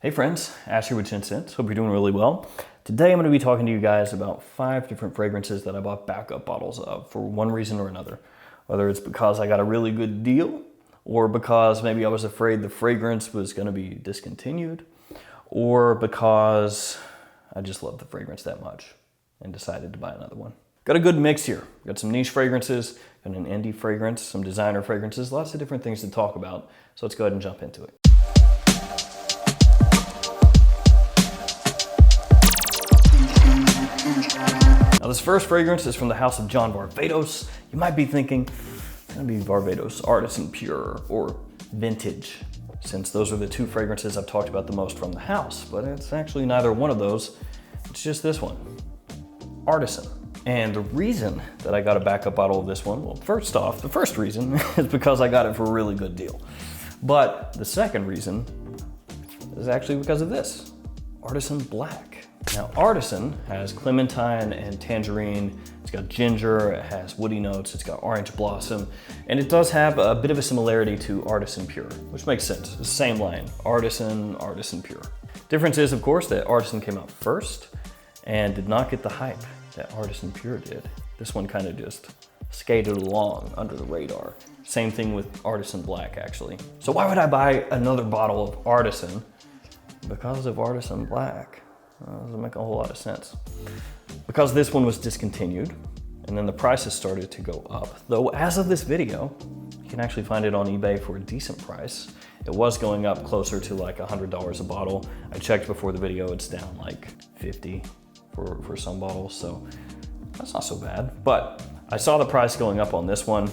Hey friends, Ash here with gentsscents. Hope you're doing really well. Today I'm going to be talking to you guys about 5 different fragrances that I bought backup bottles of for one reason or another. Whether it's because I got a really good deal, or because maybe I was afraid the fragrance was going to be discontinued, or because I just love the fragrance that much and decided to buy another one. Got a good mix here. Got some niche fragrances, got an indie fragrance, some designer fragrances, lots of different things to talk about. So let's go ahead and jump into it. Now this first fragrance is from the house of John Varvatos. You might be thinking, it's gonna be Varvatos Artisan Pure or Vintage, since those are the 2 fragrances I've talked about the most from the house, but it's actually neither one of those. It's just this one, Artisan. And the reason that I got a backup bottle of this one, well, first off, the first reason is because I got it for a really good deal. But the second reason is actually because of this, Artisan Black. Now, Artisan has clementine and tangerine, it's got ginger, it has woody notes, it's got orange blossom, and it does have a bit of a similarity to Artisan Pure, which makes sense. It's the same line, Artisan, Artisan Pure. Difference is, of course, that Artisan came out first and did not get the hype that Artisan Pure did. This one kind of just skated along under the radar. Same thing with Artisan Black, actually. So why would I buy another bottle of Artisan? Because of Artisan Black. Doesn't make a whole lot of sense. Because this one was discontinued, and then the prices started to go up. Though as of this video, you can actually find it on eBay for a decent price. It was going up closer to like $100 a bottle. I checked before the video, it's down like 50 for some bottles, so that's not so bad. But I saw the price going up on this one.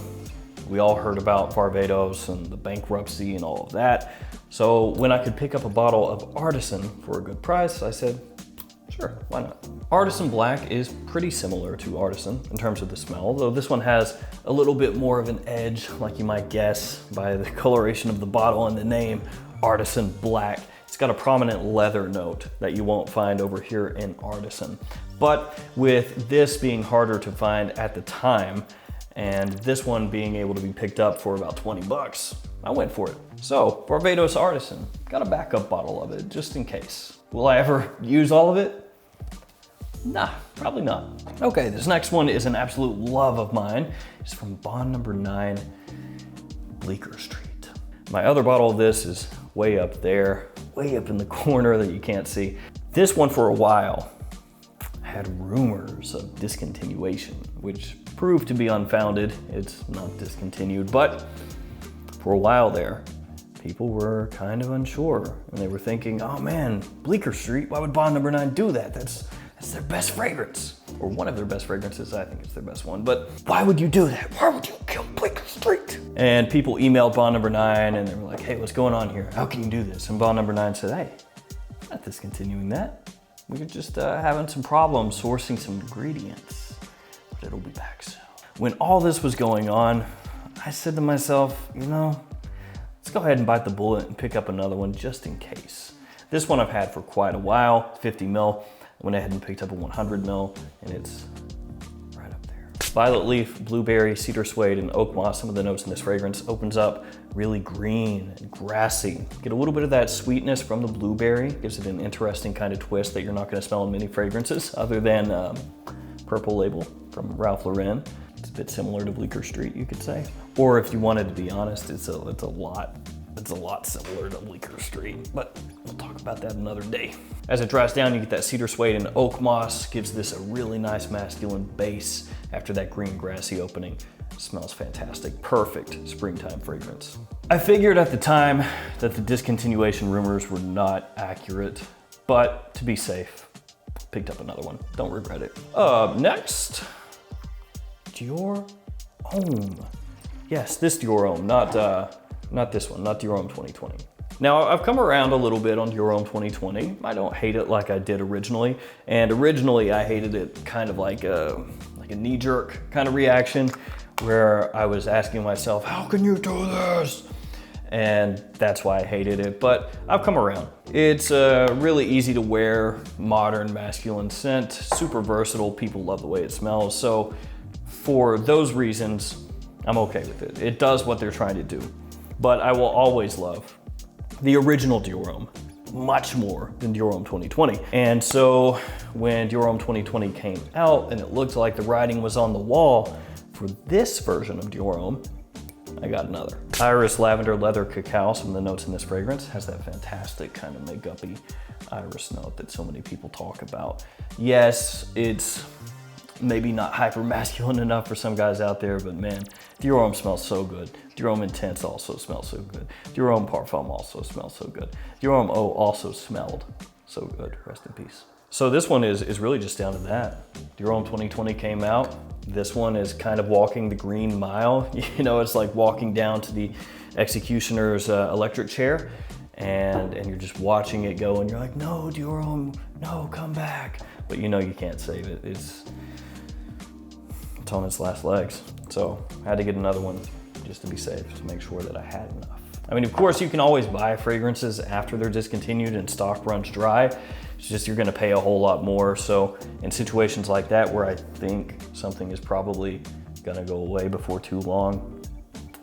We all heard about Varvatos and the bankruptcy and all of that. So when I could pick up a bottle of Artisan for a good price, I said, sure, why not? Artisan Black is pretty similar to Artisan in terms of the smell, though this one has a little bit more of an edge, like you might guess by the coloration of the bottle and the name, Artisan Black. It's got a prominent leather note that you won't find over here in Artisan. But with this being harder to find at the time, and this one being able to be picked up for about 20 bucks, I went for it. So, Varvatos Artisan, got a backup bottle of it, just in case. Will I ever use all of it? Nah, probably not. Okay, this next one is an absolute love of mine. It's from Bond Number 9, Bleeker Street. My other bottle of this is way up there, way up in the corner that you can't see. This one for a while had rumors of discontinuation, which proved to be unfounded. It's not discontinued, but for a while there, people were kind of unsure, and they were thinking, oh man, Bleeker Street, why would Bond Number 9 do that? That's their best fragrance, or one of their best fragrances. I think it's their best one, but why would you do that? Why would you kill Bleeker Street? And people emailed Bond Number 9 and they were like, hey, what's going on here? How can you do this? And Bond Number 9 said, hey, I'm not discontinuing that. We're just having some problems sourcing some ingredients, but it'll be back soon. When all this was going on, I said to myself, you know, let's go ahead and bite the bullet and pick up another one just in case. This one I've had for quite a while, 50 mil. I went ahead and picked up a 100 mil, and it's right up there. Violet leaf, blueberry, cedar suede, and oak moss. Some of the notes in this fragrance opens up really green and grassy. Get a little bit of that sweetness from the blueberry. Gives it an interesting kind of twist that you're not gonna smell in many fragrances other than Purple Label from Ralph Lauren. It's a bit similar to Bleeker Street, you could say. Or if you wanted to be honest, it's a lot similar to Bleeker Street, but we'll talk about that another day. As it dries down, you get that cedar suede and oak moss, gives this a really nice masculine base after that green grassy opening. Smells fantastic, perfect springtime fragrance. I figured at the time that the discontinuation rumors were not accurate, but to be safe, picked up another one. Don't regret it. Next, Dior Homme. Yes, this Dior Homme, not this one, not Dior Homme 2020. Now, I've come around a little bit on Dior Homme 2020. I don't hate it like I did originally. And originally I hated it kind of like a knee-jerk kind of reaction where I was asking myself, how can you do this? And that's why I hated it, but I've come around. It's a really easy to wear, modern, masculine scent, super versatile. People love the way it smells. So for those reasons, I'm okay with it. It does what they're trying to do. But I will always love the original Dior Homme much more than Dior Homme 2020. And so when Dior Homme 2020 came out and it looked like the writing was on the wall for this version of Dior Homme, I got another. Iris, lavender, leather, cacao, some of the notes in this fragrance, has that fantastic kind of makeup-y iris note that so many people talk about. Yes, it's maybe not hyper masculine enough for some guys out there, but man, Dior Homme smells so good. Dior Homme Intense also smells so good. Dior Homme Parfum also smells so good. Dior Homme Eau also smelled so good, rest in peace. So this one is really just down to that. Dior Homme 2020 came out. This one is kind of walking the green mile. You know, it's like walking down to the executioner's electric chair and you're just watching it go and you're like, no, Dior Homme, no, come back. But you know you can't save it. It's on its last legs. So I had to get another one just to be safe, to make sure that I had enough. I mean, of course, you can always buy fragrances after they're discontinued and stock runs dry. It's just you're gonna pay a whole lot more. So in situations like that where I think something is probably gonna go away before too long,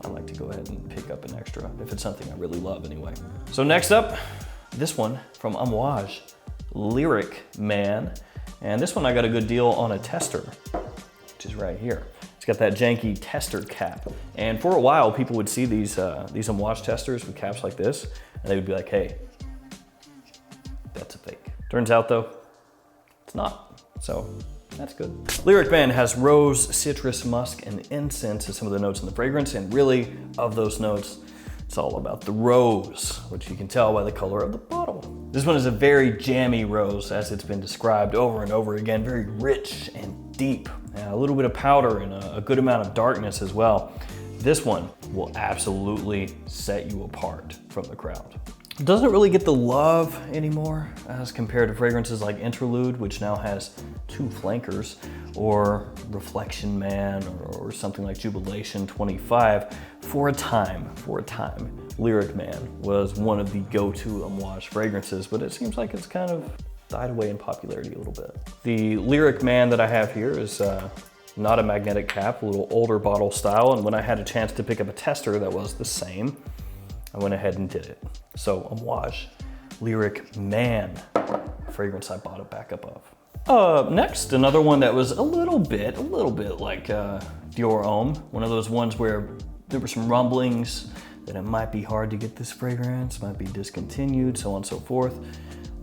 I like to go ahead and pick up an extra if it's something I really love anyway. So next up, this one from Amouage Lyric Man. And this one I got a good deal on a tester, which is right here. It's got that janky tester cap. And for a while, people would see these Amouage testers with caps like this, and they would be like, hey, that's a fake. Turns out though, it's not. So that's good. Lyric Man has rose, citrus, musk, and incense as some of the notes in the fragrance. And really, of those notes, it's all about the rose, which you can tell by the color of the bottle. This one is a very jammy rose, as it's been described over and over again, very rich and deep. A little bit of powder and a good amount of darkness as well. This one will absolutely set you apart from the crowd. It doesn't really get the love anymore as compared to fragrances like Interlude, which now has 2 flankers, or Reflection Man, or something like Jubilation 25. For a time, Lyric Man was one of the go-to Amouage fragrances, but it seems like it's kind of died away in popularity a little bit. The Lyric Man that I have here is not a magnetic cap, a little older bottle style, and when I had a chance to pick up a tester that was the same, I went ahead and did it. So Amouage Lyric Man, fragrance I bought a backup of. Next, another one that was a little bit like Dior Homme, one of those ones where there were some rumblings that it might be hard to get this fragrance, might be discontinued, so on and so forth.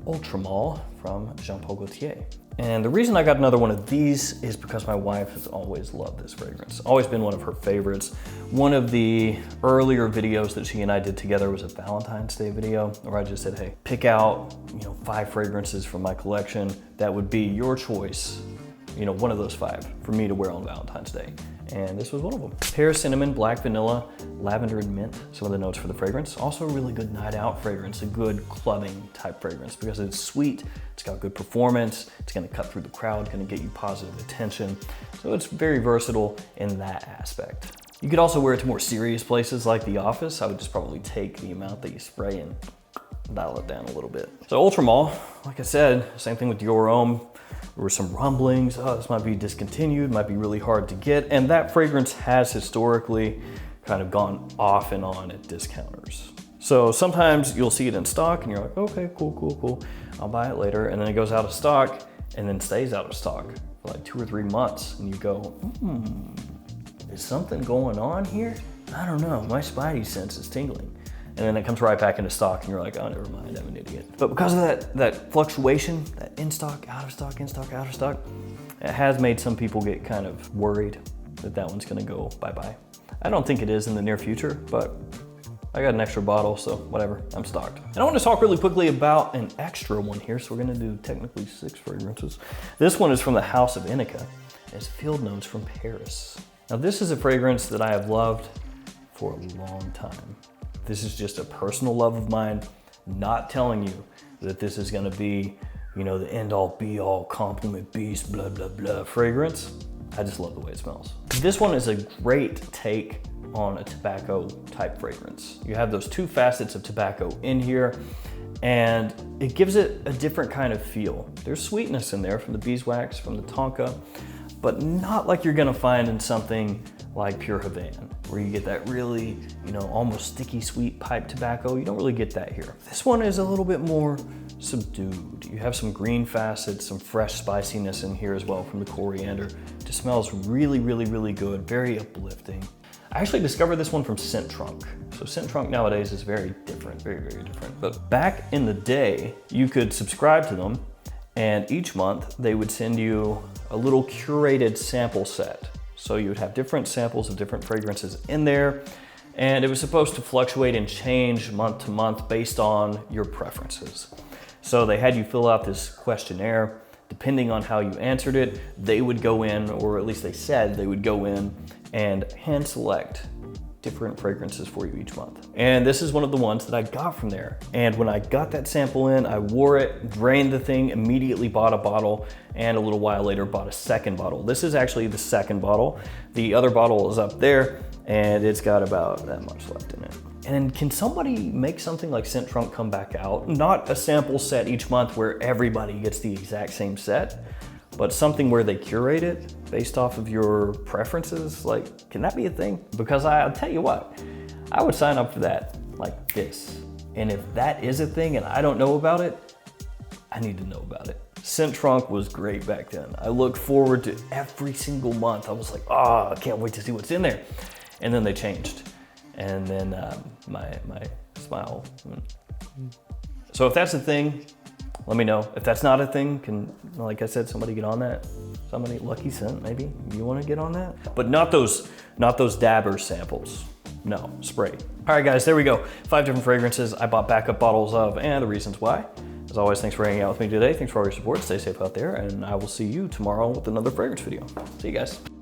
Ultramall from Jean Paul Gaultier. And the reason I got another one of these is because my wife has always loved this fragrance. Always been one of her favorites. One of the earlier videos that she and I did together was a Valentine's Day video where I just said, hey, pick out 5 fragrances from my collection that would be your choice, one of those 5 for me to wear on Valentine's Day. And this was one of them. Pear, cinnamon, black vanilla, lavender, and mint, some of the notes for the fragrance. Also a really good night out fragrance, a good clubbing type fragrance because it's sweet, it's got good performance, it's gonna cut through the crowd, gonna get you positive attention. So it's very versatile in that aspect. You could also wear it to more serious places like the office. I would just probably take the amount that you spray and dial it down a little bit. So Ultramall, like I said, same thing with Dior Homme. There were some rumblings, oh, this might be discontinued, might be really hard to get. And that fragrance has historically kind of gone off and on at discounters. So sometimes you'll see it in stock and you're like, okay, cool. I'll buy it later. And then it goes out of stock and then stays out of stock for like 2 or 3 months. And you go, is something going on here? I don't know, my spidey sense is tingling. And then it comes right back into stock and you're like, oh, never mind, I'm an idiot. But because of that fluctuation, that in stock, out of stock, in stock, out of stock, it has made some people get kind of worried that one's gonna go bye-bye. I don't think it is in the near future, but I got an extra bottle, so whatever, I'm stocked. And I want to talk really quickly about an extra one here, so we're gonna do technically 6 fragrances. This one is from the House of Inica. It's Field Notes from Paris. Now this is a fragrance that I have loved for a long time. This is just a personal love of mine, not telling you that this is gonna be, the end all be all compliment beast, blah, blah, blah fragrance. I just love the way it smells. This one is a great take on a tobacco type fragrance. You have those 2 facets of tobacco in here and it gives it a different kind of feel. There's sweetness in there from the beeswax, from the tonka, but not like you're gonna find in something like Pure Havane, where you get that really, you know, almost sticky sweet pipe tobacco. You don't really get that here. This one is a little bit more subdued. You have some green facets, some fresh spiciness in here as well from the coriander. It just smells really, really, really good, very uplifting. I actually discovered this one from Scent Trunk. So Scent Trunk nowadays is very different, very, very different. But back in the day, you could subscribe to them, and each month they would send you a little curated sample set. So you would have different samples of different fragrances in there, and it was supposed to fluctuate and change month to month based on your preferences. So they had you fill out this questionnaire. Depending on how you answered it, they would go in, or at least they said they would go in and hand select different fragrances for you each month. And this is one of the ones that I got from there. And when I got that sample in, I wore it, drained the thing, immediately bought a bottle, and a little while later bought a second bottle. This is actually the second bottle. The other bottle is up there, and it's got about that much left in it. And can somebody make something like Scent Trunk come back out? Not a sample set each month where everybody gets the exact same set, but something where they curate it based off of your preferences. Like, can that be a thing? Because I'll tell you what, I would sign up for that like this. And if that is a thing and I don't know about it, I need to know about it. Scent Trunk was great back then. I looked forward to every single month. I was like, oh, I can't wait to see what's in there. And then they changed. And then my smile. So if that's a thing, let me know. If that's not a thing, can, like I said, somebody get on that? Somebody, Lucky Scent, maybe? You wanna get on that? But not those dabber samples. No, spray. All right, guys, there we go. 5 different fragrances I bought backup bottles of, and the reasons why. As always, thanks for hanging out with me today. Thanks for all your support. Stay safe out there, and I will see you tomorrow with another fragrance video. See you guys.